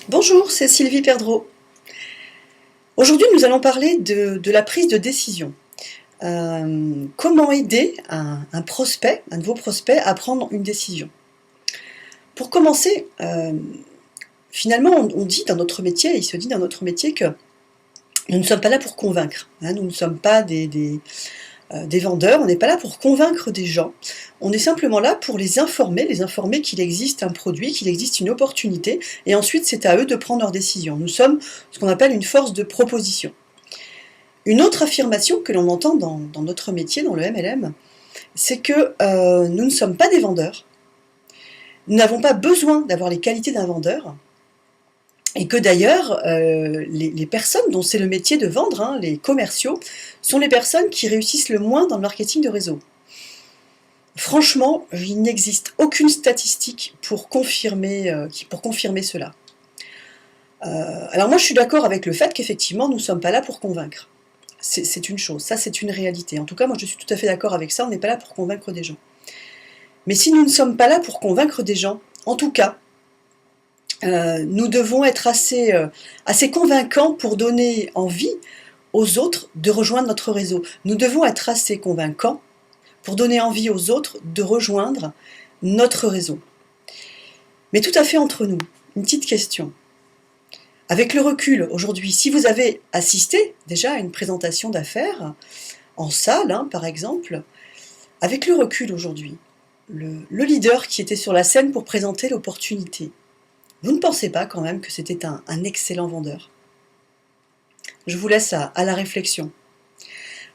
Bonjour, c'est Sylvie Perdreau. Aujourd'hui, nous allons parler de la prise de décision. Comment aider un prospect, un nouveau prospect, à prendre une décision. Pour commencer, finalement, on dit dans notre métier, il se dit dans notre métier que nous ne sommes pas là pour convaincre. Nous ne sommes pas des vendeurs, on n'est pas là pour convaincre des gens. On est simplement là pour les informer qu'il existe un produit, qu'il existe une opportunité, et ensuite c'est à eux de prendre leurs décisions. Nous sommes ce qu'on appelle une force de proposition. Une autre affirmation que l'on entend dans notre métier, dans le MLM, c'est que nous ne sommes pas des vendeurs, nous n'avons pas besoin d'avoir les qualités d'un vendeur, et que d'ailleurs, les personnes dont c'est le métier de vendre, les commerciaux, sont les personnes qui réussissent le moins dans le marketing de réseau. Franchement, il n'existe aucune statistique pour confirmer cela. Alors moi, je suis d'accord avec le fait qu'effectivement, nous ne sommes pas là pour convaincre. C'est une chose, ça c'est une réalité. En tout cas, moi je suis tout à fait d'accord avec ça, on n'est pas là pour convaincre des gens. Mais si nous ne sommes pas là pour convaincre des gens, en tout cas, nous devons être assez convaincants pour donner envie aux autres de rejoindre notre réseau. Nous devons être assez convaincants pour donner envie aux autres de rejoindre notre réseau. Mais tout à fait entre nous, une petite question. Avec le recul, aujourd'hui, si vous avez assisté déjà à une présentation d'affaires, en salle par exemple, avec le recul aujourd'hui, le leader qui était sur la scène pour présenter l'opportunité, vous ne pensez pas quand même que c'était un excellent vendeur? Je vous laisse à la réflexion.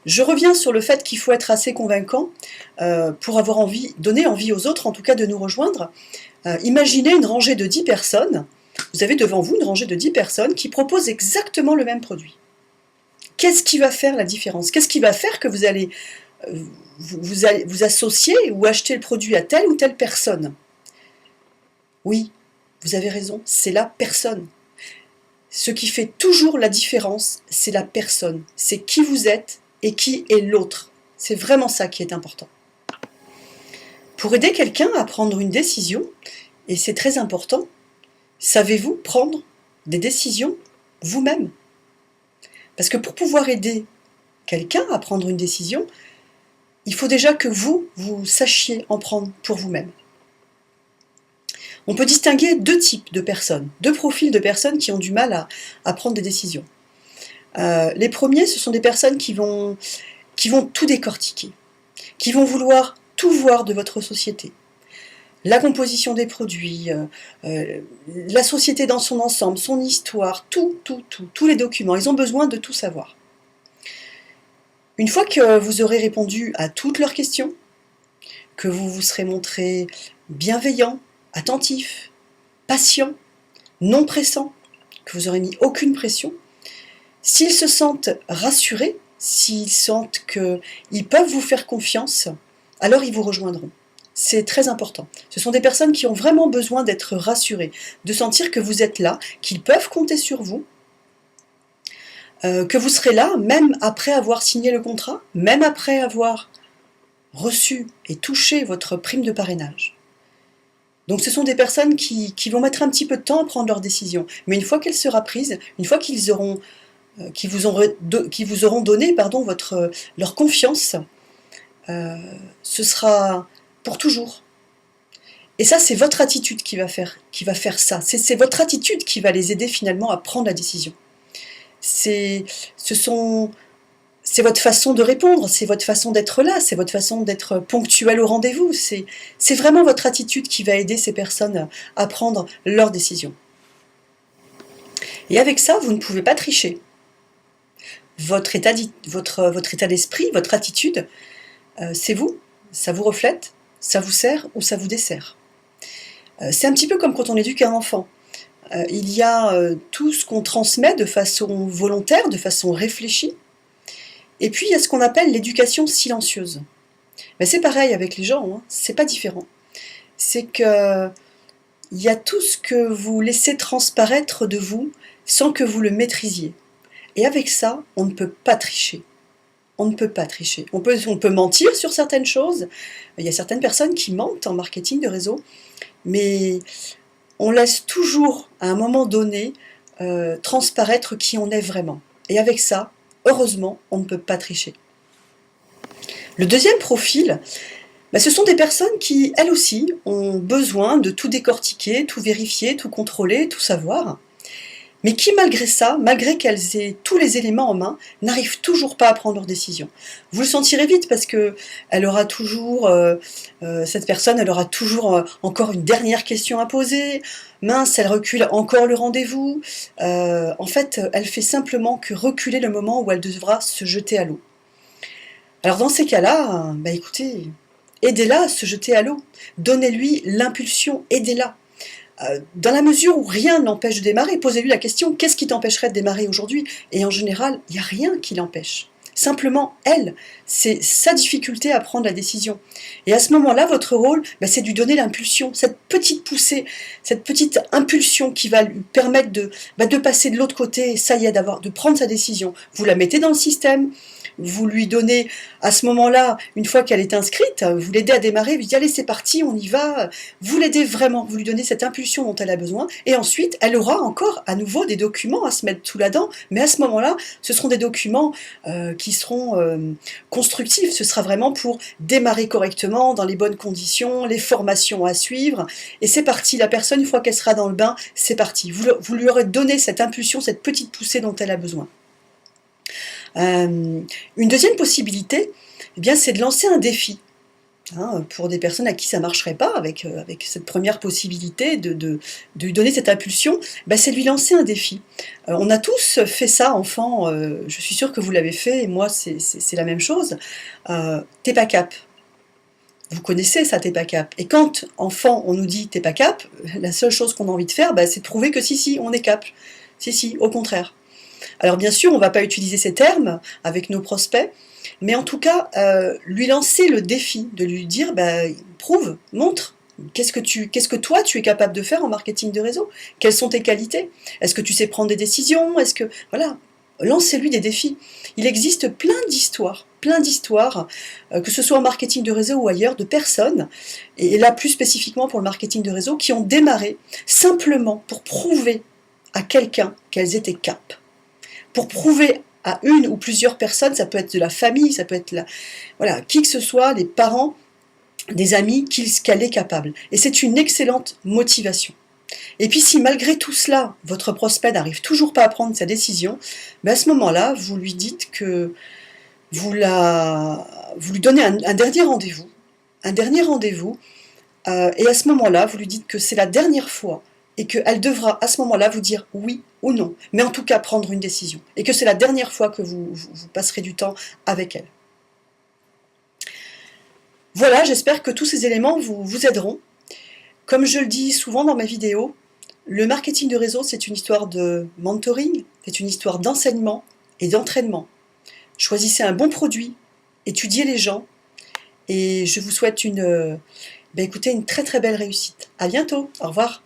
Je reviens sur le fait qu'il faut être assez convaincant pour donner envie aux autres, en tout cas de nous rejoindre. Imaginez une rangée de 10 personnes, vous avez devant vous une rangée de 10 personnes qui proposent exactement le même produit. Qu'est-ce qui va faire la différence? Qu'est-ce qui va faire que vous allez vous associer ou acheter le produit à telle ou telle personne? Oui, vous avez raison, c'est la personne. Ce qui fait toujours la différence, c'est la personne. C'est qui vous êtes et qui est l'autre. C'est vraiment ça qui est important. Pour aider quelqu'un à prendre une décision, et c'est très important, savez-vous prendre des décisions vous-même? Parce que pour pouvoir aider quelqu'un à prendre une décision, il faut déjà que vous sachiez en prendre pour vous-même. On peut distinguer deux types de personnes, deux profils de personnes qui ont du mal à prendre des décisions. Les premiers, ce sont des personnes qui vont tout décortiquer, qui vont vouloir tout voir de votre société. La composition des produits, la société dans son ensemble, son histoire, tous les documents, ils ont besoin de tout savoir. Une fois que vous aurez répondu à toutes leurs questions, que vous vous serez montré bienveillant, attentif, patient, non pressant, que vous aurez mis aucune pression, s'ils se sentent rassurés, s'ils sentent qu'ils peuvent vous faire confiance, alors ils vous rejoindront. C'est très important. Ce sont des personnes qui ont vraiment besoin d'être rassurées, de sentir que vous êtes là, qu'ils peuvent compter sur vous, que vous serez là même après avoir signé le contrat, même après avoir reçu et touché votre prime de parrainage. Donc ce sont des personnes qui vont mettre un petit peu de temps à prendre leur décision. Mais une fois qu'elle sera prise, une fois qu'ils vous auront donné leur confiance, ce sera pour toujours. Et ça, c'est votre attitude qui va faire ça. C'est votre attitude qui va les aider finalement à prendre la décision. C'est votre façon de répondre, c'est votre façon d'être là, c'est votre façon d'être ponctuel au rendez-vous. C'est vraiment votre attitude qui va aider ces personnes à prendre leurs décisions. Et avec ça, vous ne pouvez pas tricher. Votre état d'esprit, votre attitude, c'est vous, ça vous reflète, ça vous sert ou ça vous dessert. C'est un petit peu comme quand on éduque un enfant. Il y a tout ce qu'on transmet de façon volontaire, de façon réfléchie, et puis il y a ce qu'on appelle l'éducation silencieuse. Mais c'est pareil avec les gens, c'est pas différent. C'est que il y a tout ce que vous laissez transparaître de vous sans que vous le maîtrisiez. Et avec ça, on ne peut pas tricher. On ne peut pas tricher. On peut mentir sur certaines choses. Il y a certaines personnes qui mentent en marketing de réseau, mais on laisse toujours, à un moment donné, transparaître qui on est vraiment. Et avec ça, heureusement, on ne peut pas tricher. Le deuxième profil, ce sont des personnes qui, elles aussi, ont besoin de tout décortiquer, tout vérifier, tout contrôler, tout savoir, mais qui malgré ça, malgré qu'elles aient tous les éléments en main, n'arrivent toujours pas à prendre leurs décisions. Vous le sentirez vite parce que elle aura toujours, cette personne, elle aura toujours encore une dernière question à poser. Mince, elle recule encore le rendez-vous. En fait, elle fait simplement que reculer le moment où elle devra se jeter à l'eau. Alors dans ces cas-là, écoutez, aidez-la à se jeter à l'eau. Donnez-lui l'impulsion, aidez-la. Dans la mesure où rien ne l'empêche de démarrer, posez-lui la question, qu'est-ce qui t'empêcherait de démarrer aujourd'hui? Et en général, il n'y a rien qui l'empêche. Simplement, elle, c'est sa difficulté à prendre la décision. Et à ce moment-là, votre rôle, c'est de lui donner l'impulsion, cette petite poussée, cette petite impulsion qui va lui permettre de passer de l'autre côté, ça y est, de prendre sa décision. Vous la mettez dans le système, vous lui donnez, à ce moment-là, une fois qu'elle est inscrite, vous l'aidez à démarrer, vous dites allez c'est parti, on y va, vous l'aidez vraiment, vous lui donnez cette impulsion dont elle a besoin, et ensuite elle aura encore à nouveau des documents à se mettre sous la dent, mais à ce moment-là, ce seront des documents qui seront constructifs, ce sera vraiment pour démarrer correctement, dans les bonnes conditions, les formations à suivre, et c'est parti, la personne, une fois qu'elle sera dans le bain, c'est parti, vous lui aurez donné cette impulsion, cette petite poussée dont elle a besoin. Une deuxième possibilité, c'est de lancer un défi. Pour des personnes à qui ça ne marcherait pas, avec cette première possibilité de lui donner cette impulsion, c'est de lui lancer un défi. On a tous fait ça, enfant, je suis sûre que vous l'avez fait, et moi c'est la même chose. T'es pas cap. Vous connaissez ça, t'es pas cap. Et quand, enfant, on nous dit t'es pas cap, la seule chose qu'on a envie de faire, c'est de prouver que si, on est cap. Si, au contraire. Alors bien sûr, on ne va pas utiliser ces termes avec nos prospects, mais en tout cas, lui lancer le défi, de lui dire, prouve, montre, qu'est-ce que toi tu es capable de faire en marketing de réseau? Quelles sont tes qualités? Est-ce que tu sais prendre des décisions? Voilà, lancez-lui des défis. Il existe plein d'histoires, que ce soit en marketing de réseau ou ailleurs, de personnes, et là plus spécifiquement pour le marketing de réseau, qui ont démarré simplement pour prouver à quelqu'un qu'elles étaient cap. Pour prouver à une ou plusieurs personnes, ça peut être de la famille, ça peut être qui que ce soit, les parents, des amis, qu'elle est capable. Et c'est une excellente motivation. Et puis si malgré tout cela, votre prospect n'arrive toujours pas à prendre sa décision, à ce moment-là, vous lui dites que vous lui donnez un dernier rendez-vous, et à ce moment-là, vous lui dites que c'est la dernière fois, et qu'elle devra à ce moment-là vous dire oui ou non, mais en tout cas prendre une décision, et que c'est la dernière fois que vous passerez du temps avec elle. Voilà, j'espère que tous ces éléments vous aideront. Comme je le dis souvent dans mes vidéos, le marketing de réseau, c'est une histoire de mentoring, c'est une histoire d'enseignement et d'entraînement. Choisissez un bon produit, étudiez les gens, et je vous souhaite une très très belle réussite. À bientôt, au revoir.